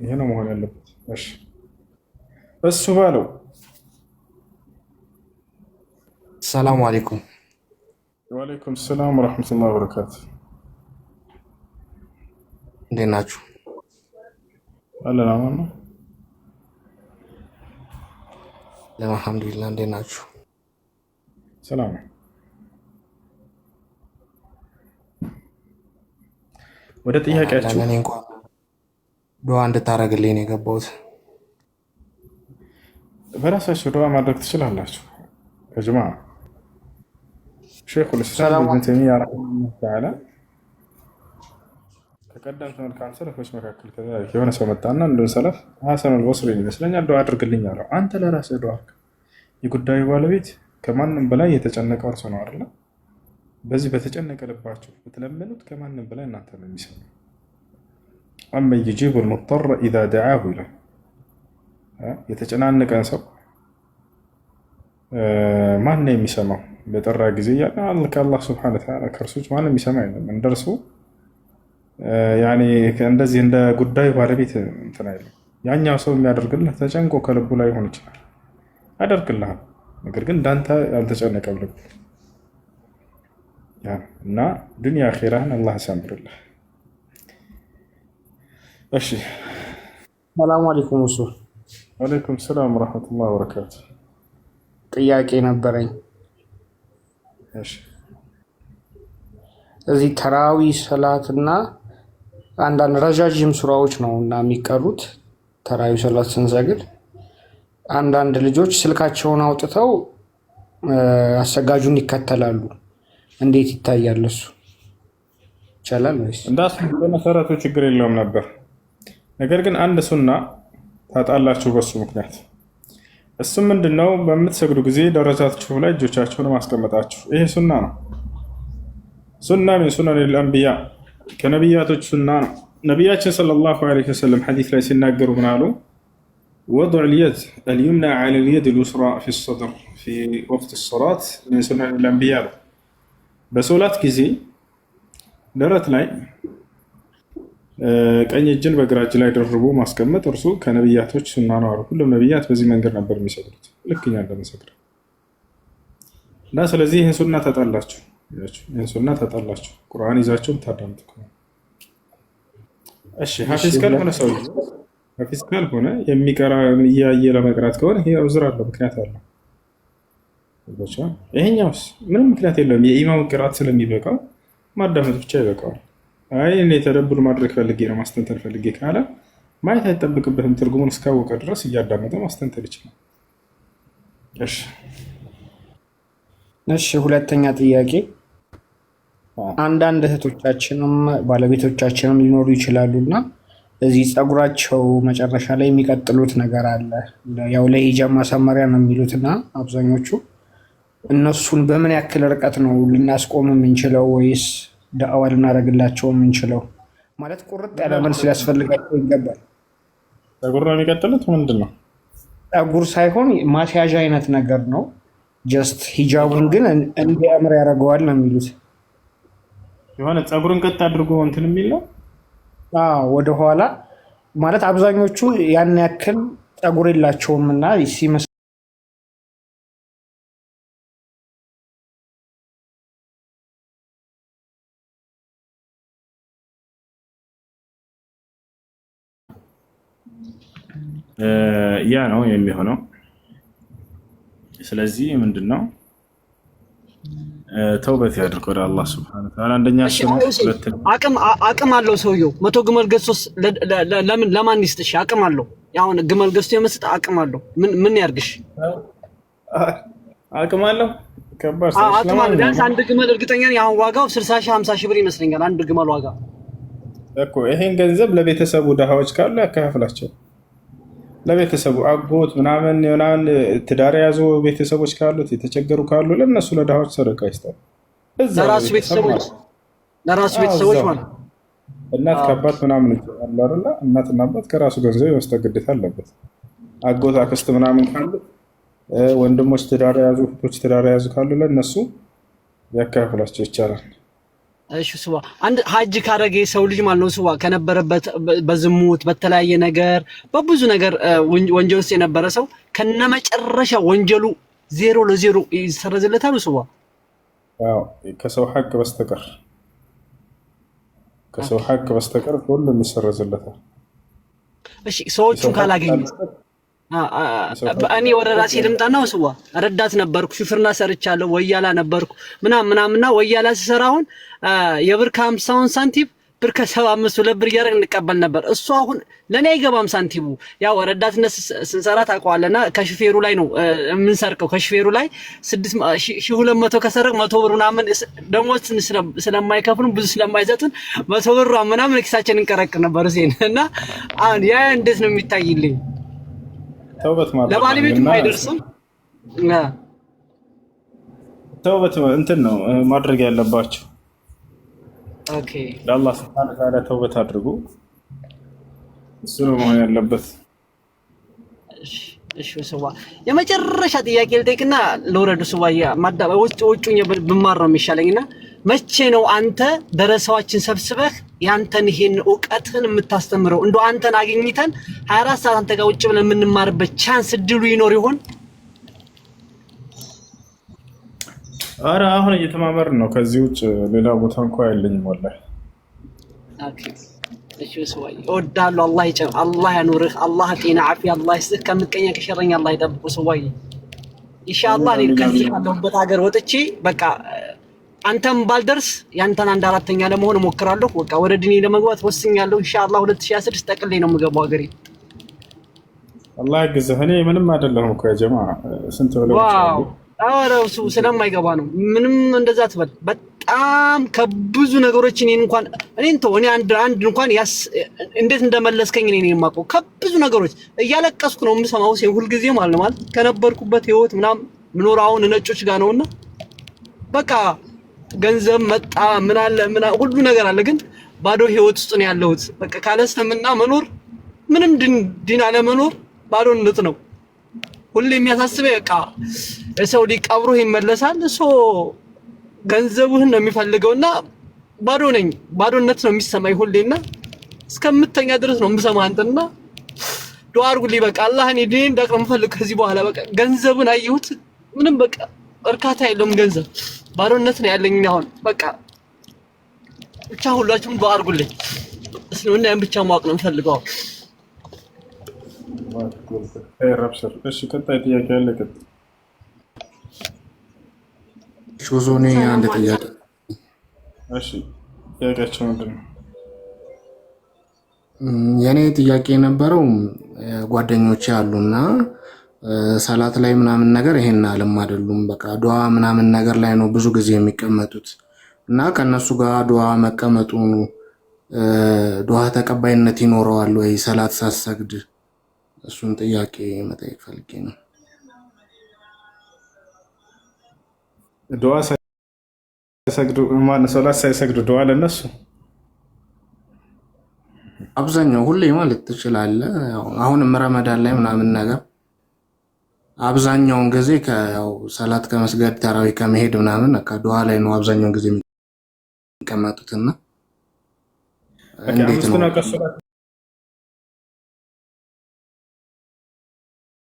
ይሄ ነው መሆን ያለበት። እሺ እሱ ባለው ሰላም አለይኩም። ወአለይኩም ሰላም ወራህመቱላሂ ወበረካቱ። እንዴት ናችሁ? አለን አማን ነው። አልሐምዱሊላህ። እንዴት ናችሁ? ሰላም። ወደ ጥያቄያችሁ እኔ እንኳን ዱዓ እንድታረግልኝ ነው የገባሁት። በራሳችሁ ዱዓ ማድረግ ትችላላችሁ። ከጅማ ሼኹል ኢስላም ኢብኑ ተይሚያ ረሂመሁላህ ተዓላ ከቀደምት መልካም ሰለፎች መካከል ከዛልክ የሆነ ሰው መጣና እንደን ሰለፍ ሐሰን አልበስሪ ይመስለኛል ዱዓ አድርግልኝ አለው። አንተ ለራስህ ዱዓ አድርግ። የጉዳዩ ባለቤት ከማንም በላይ የተጨነቀው እርሱ ነው አይደል? በዚህ በተጨነቀ ልባችሁ ብትለምኑት ከማንም በላይ እናንተ ነው የሚሰማው። አመ ይጂቡ ልሙጠረ ኢዛ ደዓሁ ይላል። የተጨናነቀን ሰው ማን ነው የሚሰማው? በጠራ ጊዜ ያለ ከአላህ ስብሐነ ወተዓላ ከእርሱ ውጭ ማንም የሚሰማ የለም። እንደርሱ እንደዚህ እንደ ጉዳዩ ባለቤት እንትን አይልም። ያኛው ሰው የሚያደርግልህ ተጨንቆ ከልቡ ላይ ሆን ይችላል ያደርግልሃል። ነገር ግን እንዳንተ ያልተጨነቀም ልቡ እና ዱንያ አኺራህን አላህ ያሳምርልህ። እሺ ሰላም አለይኩም። እሱ ወአለይኩም ሰላም ወራህመቱላሂ ወበረካቱ። ጥያቄ ነበረኝ። እሺ እዚህ ተራዊ ሰላትና አንዳንድ ረዣዥም ሱራዎች ነው እና የሚቀሩት ተራዊ ሰላት ስንሰግድ አንዳንድ ልጆች ስልካቸውን አውጥተው አሰጋጁን ይከተላሉ። እንዴት ይታያል? እሱ ይቻላል ወይስ? እንዳስ በመሰረቱ ችግር የለውም ነበር። ነገር ግን አንድ ሱና ታጣላችሁ በሱ ምክንያት። እሱም ምንድነው? በምትሰግዱ ጊዜ ደረጃችሁ ላይ እጆቻችሁን ማስቀመጣችሁ። ይሄ ሱና ነው። ሱና ምን ሱነን الانبياء ከነቢያቶች ሱና ነው። ነቢያችን ሰለላሁ ዐለይሂ ወሰለም ሐዲስ ላይ ሲናገሩ ምን አሉ? وضع اليد اليمنى على اليد اليسرى في الصدر في وقت الصلاة من سنن الانبياء በሶላት ጊዜ ደረት ላይ ቀኝ እጅን በግራ እጅ ላይ ደርቦ ማስቀመጥ እርሱ ከነቢያቶች ሱና ነው አሉ። ሁሉም ነቢያት በዚህ መንገድ ነበር የሚሰግዱት፣ ልክ እኛ እንደምንሰግደው እና ስለዚህ ይህን ሱና ተጣላችሁ፣ ይህን ሱና ተጣላችሁ። ቁርአን ይዛችሁ ታዳምጡ። እሺ ሐፊዝ ካልሆነ ሰው ሐፊዝ ካልሆነ የሚቀራ እያየ ለመቅራት ከሆነ ይሄ ዑዝር አለው፣ ምክንያት አለው። ይሄኛውስ ምንም ምክንያት የለውም። የኢማም ቅራት ስለሚበቃው ማዳመጥ ብቻ ይበቃዋል። አይ እኔ ተደብር ማድረግ ፈልጌ ነው ማስተንተን ፈልጌ ካለ ማየት አይጠብቅበትም። ትርጉሙን እስካወቀ ድረስ እያዳመጠ ማስተንተን ይችላል። እሺ ሁለተኛ ጥያቄ፣ አንዳንድ እህቶቻችንም ባለቤቶቻችንም ሊኖሩ ይችላሉና እዚህ ፀጉራቸው መጨረሻ ላይ የሚቀጥሉት ነገር አለ። ያው ለሂጃብ ማሳመሪያ ነው የሚሉትና አብዛኞቹ እነሱን በምን ያክል ርቀት ነው ልናስቆም የምንችለው ወይስ ዳዕዋ ልናደርግላቸው የምንችለው? ማለት ቁርጥ ያለ መልስ ሊያስፈልጋቸው ይገባል። ፀጉር ነው የሚቀጥሉት? ምንድን ነው? ፀጉር ሳይሆን ማስያዣ አይነት ነገር ነው። ጀስት ሂጃቡን ግን እንዲያምር ያደርገዋል ነው የሚሉት። የሆነ ፀጉርን ቀጥ አድርጎ እንትን የሚል ነው ወደኋላ ማለት አብዛኞቹ ያን ያክል ፀጉር የላቸውም እና ሲመስ ያ ነው የሚሆነው። ስለዚህ ምንድነው ተውበት ያድርግ ወደ አላህ Subhanahu Wa Ta'ala። አንደኛ አቅም አለው ሰውየው 100 ግመል ገዝቶ ለማን ይስጥሽ? አቅም አለው። ያው ግመል ገዝቶ የመስጠት አቅም አለው። ምን ያርግሽ? አቅም አለው። ከባድ አቅም አለው። ቢያንስ አንድ ግመል እርግጠኛ ነኝ አሁን ዋጋው 60 ሺህ 50 ሺህ ብር ይመስለኛል አንድ ግመል ዋጋ እኮ። ይሄን ገንዘብ ለቤተሰቡ ደሃዎች ካሉ ያካፍላቸው። ለቤተሰቡ አጎት ምናምን ትዳር ያዙ ቤተሰቦች ካሉት የተቸገሩ ካሉ ለነሱ ለዳዎች ሰደቃ ይስጣል። ለራሱ ቤተሰቦች ማለት እናት ከአባት ምናምን ይችላል አይደል? እናትና አባት ከራሱ ገንዘብ የመስጠት ግዴታ አለበት። አጎት አክስት ምናምን ካሉ ወንድሞች ትዳር ያዙ እህቶች ትዳር ያዙ ካሉ ለነሱ ያካፍላቸው ይቻላል። እሺ ስዋ አንድ ሀጅ ካረገ ሰው ልጅ ማለት ነው ስዋ ከነበረበት በዝሙት በተለያየ ነገር በብዙ ነገር ወንጀል ውስጥ የነበረ ሰው ከነመጨረሻ ወንጀሉ 0 ለ0 ይሰረዝለታል ስዋ? አዎ ከሰው ሐቅ በስተቀር ሁሉም ይሰረዝለታል። እሺ ሰዎቹን ካላገኘ እኔ ወደ ራሴ ልምጣና ስዋ ረዳት ነበርኩ፣ ሹፍርና ሰርቻለሁ፣ ወያላ ነበርኩ ምናምና ወያላ ሲሰራ አሁን የብር ከ50 ሳንቲም ብር ከ75 2 ብር እያደረግን እንቀበል ነበር። እሱ አሁን ለኔ አይገባም ሳንቲሙ። ያው ረዳትነት ስንሰራ ታውቀዋለና ከሹፌሩ ላይ ነው የምንሰርቀው። ከሹፌሩ ላይ 6200 ከሰረቅ 100 ብር ምናምን ደሞዝ ስለማይከፍሉን ብዙ ስለማይሰጡን 100 ብር ምናምን ኪሳችንን እንቀረቅር ነበር እዚህን እና አሁን ያ እንዴት ነው የሚታይልኝ? ተውበት ማለት ለባለቤቱ አይደርስም። ተውበት እንትን ነው ማድረግ ያለባቸው። ኦኬ ለአላህ Subhanahu Wa Ta'ala ተውበት አድርጉ። እሱ ነው መሆን ያለበት። እሺ ስዋ የመጨረሻ ጥያቄ ልጠይቅና ለወረዱ ስዋያ ማዳባ ወጭኝ ብማር ነው የሚሻለኝና መቼ ነው አንተ ደረሳዎችን ሰብስበህ ያንተን ይሄን ዕውቀትን የምታስተምረው? እንደው አንተን አግኝተን 24 ሰዓት አንተ ጋር ውጭ ብለን የምንማርበት ቻንስ ድሉ ይኖር ይሆን? አረ አሁን እየተማመርን ነው። ከዚህ ውጭ ሌላ ቦታ እንኳን የለኝም ወላሂ። ኦኬ እሺ ስዋይ እወዳለሁ። አላህ ያኑርህ፣ አላህ ጤና ዓፊያ አላህ ይስጥህ፣ ከምቀኛ ከሸረኛ አላህ ይጠብቅ ስዋይ። ኢንሻአላህ እኔ ከዚህ ካለሁበት ሀገር ወጥቼ በቃ አንተም ባልደርስ ያንተን 1/4ኛ ለመሆን እሞክራለሁ። በቃ ወደ ዲኔ ለመግባት ወስኛለሁ። ኢንሻአላህ 2026 ጠቅልሌ ነው የምገባው ሀገሬ። አላህ ያግዝህ። እኔ ምንም አይደለሁም እኮ ያ ጀማ ስንት ብለው ዋው አረሱ ስለማይገባ ነው። ምንም እንደዛ ትበል። በጣም ከብዙ ነገሮች እኔ አንድ እንኳን እንዴት እንደመለስከኝ እኔ የማውቀው ከብዙ ነገሮች እያለቀስኩ ነው የምሰማው ሁሉ ጊዜ ማለት ከነበርኩበት ህይወት ምናምን ምኖር አሁን ነጮች ጋር ነውና በቃ ገንዘብ መጣ ምን አለ ሁሉ ነገር አለ፣ ግን ባዶ ህይወት ውስጥ ነው ያለሁት። በቃ ካለ እስልምና መኖር ምንም ዲን አለ መኖር ባዶነት ነው። ሁሌ የሚያሳስበው በቃ የሰው ልጅ ቀብሮ ይመለሳል። ገንዘቡህን ነው የሚፈልገውና ባዶነት ነው የሚሰማኝ ሁሌና እስከምተኛ ድረስ ነው የምሰማህ አንተና ዱአ አድርጉልኝ። በቃ አላህን ዲን እንዳቅም ፈልግ ከዚህ በኋላ በቃ ገንዘብን አየሁት ምንም በቃ እርካታ የለውም። ገንዘብ ባዶነት ነው ያለኝ አሁን በቃ ብቻ ሁላችሁም ዱአ አድርጉልኝ። እስልምናን ብቻ ማወቅ ነው የምፈልገው። እሺ ቀጣይ ጥያቄ አለ። ሾዞኔ አንድ ጥያቄ። እሺ ጥያቄያቸው ምንድን ነው? የኔ ጥያቄ የነበረው ጓደኞቼ አሉና ሰላት ላይ ምናምን ነገር ይሄን አለም አይደሉም። በቃ ዱዓ ምናምን ነገር ላይ ነው ብዙ ጊዜ የሚቀመጡት እና ከነሱ ጋር ዱዓ መቀመጡ ዱዓ ተቀባይነት ይኖረዋል ወይ ሰላት ሳሰግድ? እሱን ጥያቄ መጠየቅ ፈልጌ ነው። ዱዓ ሳይሰግዱ ሰላት ሳይሰግዱ ዱዓ ለነሱ አብዛኛው ሁሌ ማለት ትችላለህ። አሁንም ረመዳን ላይ ምናምን ነገር አብዛኛውን ጊዜ ያው ሰላት ከመስገድ ተራዊ ከመሄድ ምናምን ዱዓ ላይ ነው አብዛኛውን ጊዜ የሚቀመጡትና እንዴት ነው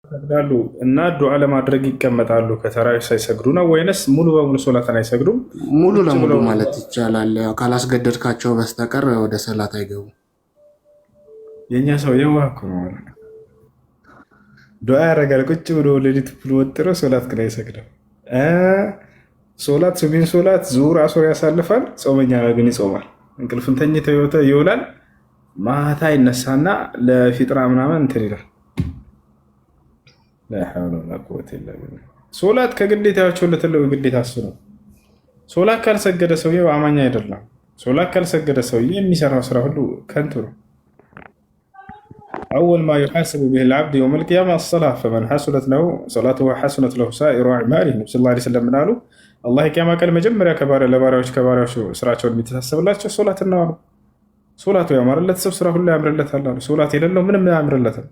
ይሰግዳሉ እና ዱዓ ለማድረግ ይቀመጣሉ? ከተራዊ ሳይሰግዱ ነው ወይንስ ሙሉ በሙሉ ሶላትን አይሰግዱም? ሙሉ ለሙሉ ማለት ይቻላል። ያው ካላስገደድካቸው በስተቀር ወደ ሰላት አይገቡም። የኛ ሰው የዋህ እኮ ነው። ዱዓ ያደርጋል ቁጭ ብሎ ሌሊት ብሎ ወጥሮ ሶላት ግን አይሰግድም። ሶላት ሱቢን ሶላት ዙሁር አሱር ያሳልፋል። ጾመኛ ግን ይጾማል። እንቅልፍን ተኝቶ ይውላል። ማታ ይነሳና ለፊጥራ ምናምን እንትን ይላል። لا حول ولا قوة إلا بالله። ሶላት ከግዴታቸው ለተለው ግዴታ እሱ ነው። ሶላት ካልሰገደ ሰውዬው አማኝ አይደለም። ሶላት ካልሰገደ ሰውዬ የሚሰራው ስራ ሁሉ ከንቱ ነው። أول ما يحاسب به العبد يوم القيامة الصلاة فمن حسنت له صلاته وحسنت له سائر أعماله النبي صلى الله عليه وسلم قالوا الله كما قال መጀመሪያ ለባሪያዎች ስራቸውን የሚተሳሰብላቸው ሶላት ነው። ሶላቱ ያማረለት ሰው ስራ ሁሉ ያምርለታል። ሶላት የሌለው ምንም አያምርለትም።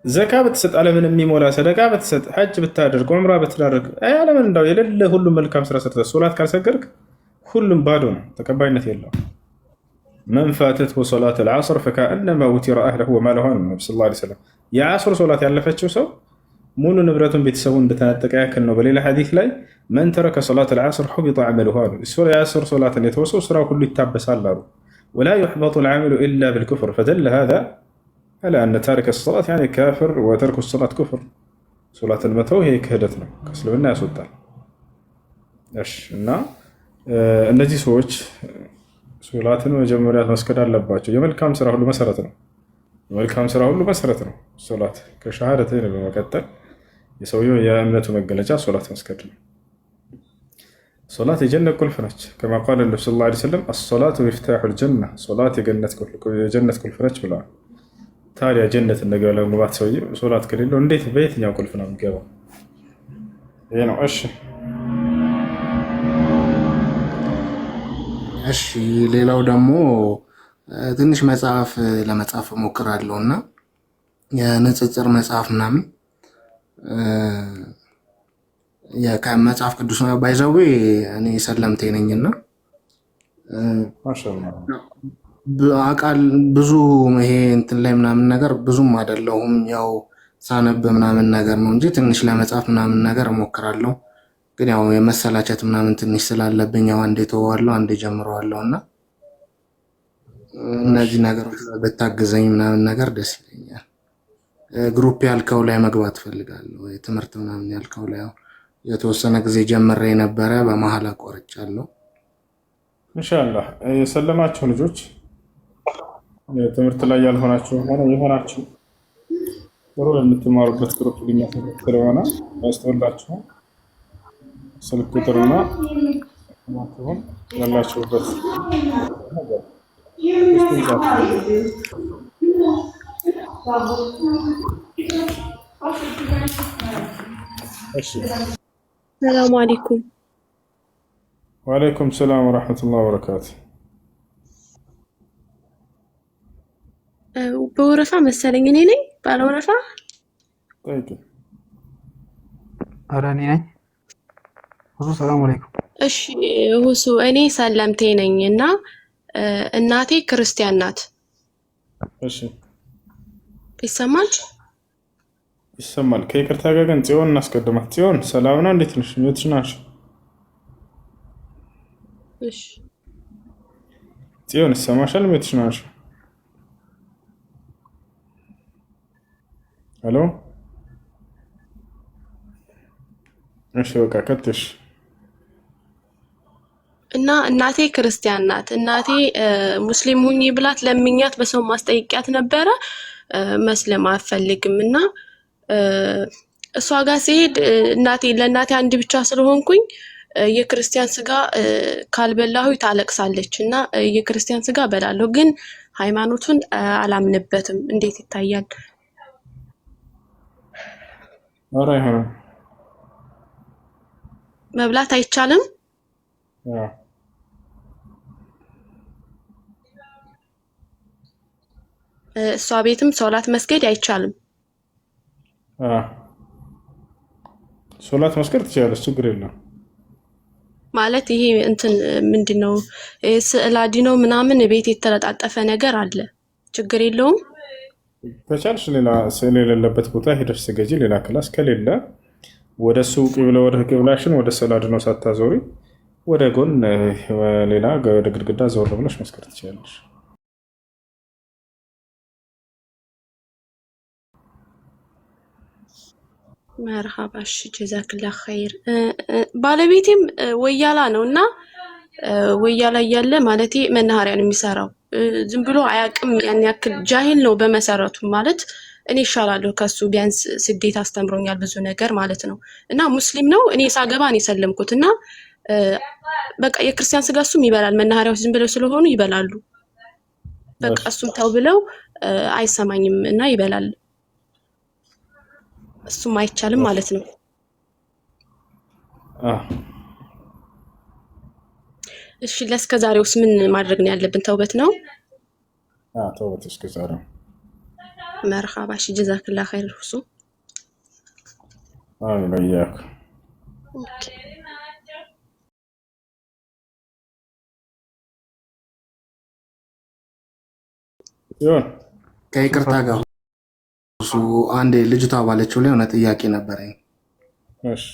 ዘካ ብትሰጥ ዓለምን የሚሞላ ሰደቃ ብትሰጥ ሐጅ ብታደርግ ዑምራ ብታደርግ ዓለምን እንዳው የሌለ ሁሉ መልካም ስራ ሰርተህ ሶላት ካልሰገድክ ሁሉም ባዶ ነው፣ ተቀባይነት የለውም። መን ፋተትሁ ሶላት አልዓስር ፈከአነማ ውቲረ አህለሁ ወማለሁ ነው ነቢ ስ ላ ሰለም። የዓስር ሶላት ያለፈችው ሰው ሙሉ ንብረቱን ቤተሰቡን እንደተነጠቀ ያክል ነው። በሌላ ሐዲስ ላይ መን ተረከ ሶላት አልዓስር ሑቢጠ ዐመሉሁ አሉ። የዓስር ሶላትን የተወሰው ስራው ሁሉ ይታበሳል አሉ። ወላ ዩሕበጡ አልዓመሉ ኢላ ብልኩፍር ፈደለ ሃዛ ዐላ አነ ታሪከ ሶላት ያኒ ካፍር ወተርኩ ሶላት ኩፍር። ሶላትን መተው ይሄ ክህደት ነው፣ ከእስልምና ያስወጣል። እሺ እና እነዚህ ሰዎች ሶላትን መጀመሪያ መስገድ አለባቸው። የመልካም ስራ ሁሉ መሰረት ነው። የመልካም ስራ ሁሉ መሰረት ነው ሶላት። ከሸሃደተይን በመቀጠል የሰውየው የእምነቱ መገለጫ ሶላት መስገድ ነው። ሶላት የጀነት ቁልፍ ነች። ከማ ቃለ ነብዩ ሰለላሁ ዐለይሂ ወሰለም አሶላቱ ሚፍታሑል ጀና፣ ሶላት የጀነት ቁልፍ ነች ብለዋል። ታዲያ ጀነት እንደገባ ለመግባት ሰውዬው ሶላት ከሌለው እንዴት በየትኛው ቁልፍ ነው የሚገባው? ይሄ ነው። እሺ ሌላው ደግሞ ትንሽ መጽሐፍ ለመጻፍ እሞክራለሁ እና የንጽጽር መጽሐፍ ምናምን ከመጽሐፍ ቅዱስ ነው ባይዘዌ እኔ ሰለምቴ ነኝና አቃል ብዙ ይሄ እንትን ላይ ምናምን ነገር ብዙም አይደለሁም። ያው ሳነብ ምናምን ነገር ነው እንጂ ትንሽ ለመጻፍ ምናምን ነገር እሞክራለሁ። ግን ያው የመሰላቸት ምናምን ትንሽ ስላለብኝ ያው አንዴ ተወዋለሁ አንዴ ጀምረዋለሁ እና እነዚህ ነገሮች በታገዘኝ ምናምን ነገር ደስ ይለኛል። ግሩፕ ያልከው ላይ መግባት ፈልጋለሁ። ትምህርት ምናምን ያልከው ላይ የተወሰነ ጊዜ ጀምሬ ነበረ፣ በመሀል አቋርጫለሁ። ኢንሻአላህ የሰለማችሁ ልጆች ትምህርት ላይ ያልሆናችሁ ሆነ የሆናችሁ ጥሩ የምትማሩበት ግሩፕ ሊመሰረት ስለሆነ ያስተውላችሁ ስልክ ቁጥርና ማተውን ያላችሁበት ሰላም አለይኩም። ወአለይኩም ሰላም ወራህመቱላሂ ወበረካቱ። በወረፋ መሰለኝ እኔ ነኝ ባለ ወረፋ። ጠይቂ። ኧረ እኔ ነኝ። ሰላም አለይኩም። እሺ ሁሱ እኔ ሰለምቴ ነኝ እና እናቴ ክርስቲያን ናት። እሺ ይሰማል? ይሰማል። ከይቅርታ ጋር ግን ጽዮን እናስቀድማት። ጽዮን ሰላም ነው? እንዴት ነሽ? የትሽ ናሽ? እሺ ጽዮን ይሰማሻል? የትሽ ናሽ? ሄሎ። እሺ በቃ ከተሽ እና እናቴ ክርስቲያን ናት። እናቴ ሙስሊም ሁኚ ብላት ለምኛት በሰው ማስጠይቂያት ነበረ። መስለም አትፈልግም እና እሷ ጋር ሲሄድ ለእናቴ አንድ ብቻ ስለሆንኩኝ የክርስቲያን ስጋ ካልበላሁ ታለቅሳለች እና የክርስቲያን ስጋ በላለሁ፣ ግን ሃይማኖቱን አላምንበትም። እንዴት ይታያል? ኧረ አይሆንም። መብላት አይቻልም? እሷ ቤትም ሶላት መስገድ አይቻልም? ሶላት መስገድ ትችላለች፣ ችግር የለም። ማለት ይሄ እንትን ምንድነው ስዕል አድኖ ምናምን ቤት የተለጣጠፈ ነገር አለ፣ ችግር የለውም? ከቻልሽ ሌላ ስዕል የሌለበት ቦታ ሄደሽ ስገጂ። ሌላ ክላስ ከሌለ ወደ ሱቅ ብለ ወደ ቅብላሽን ወደ ስዕል አድኖ ሳታዞሪ ወደ ጎን ሌላ ወደ ግድግዳ ዘወር ብለሽ መስገድ ትችላለሽ። መርሃባሽ ጀዛክላ ኸይር። ባለቤቴም ወያላ ነው እና ወያላ እያለ ማለቴ መናኸሪያ ነው የሚሰራው። ዝም ብሎ አያውቅም፣ ያን ያክል ጃሂል ነው በመሰረቱ። ማለት እኔ ይሻላለሁ ከሱ፣ ቢያንስ ስዴት አስተምሮኛል ብዙ ነገር ማለት ነው። እና ሙስሊም ነው። እኔ ሳገባ ነው የሰለምኩት እና በቃ የክርስቲያን ስጋ እሱም ይበላል። መናኸሪያዎች ዝም ብለው ስለሆኑ ይበላሉ። በቃ እሱም ተው ብለው አይሰማኝም እና ይበላል። እሱም አይቻልም ማለት ነው። እሺ ለእስከዛሬውስ ምን ማድረግ ነው ያለብን? ተውበት ነው? ተውበት እስከዛሬው። መርሃባ። እሺ ጀዛክላ ኸይር ሁሱ። አሜን። ይሁን ከይቅርታ ጋር አንድ ልጅቷ ባለችው ላይ የሆነ ጥያቄ ነበረኝ። እሺ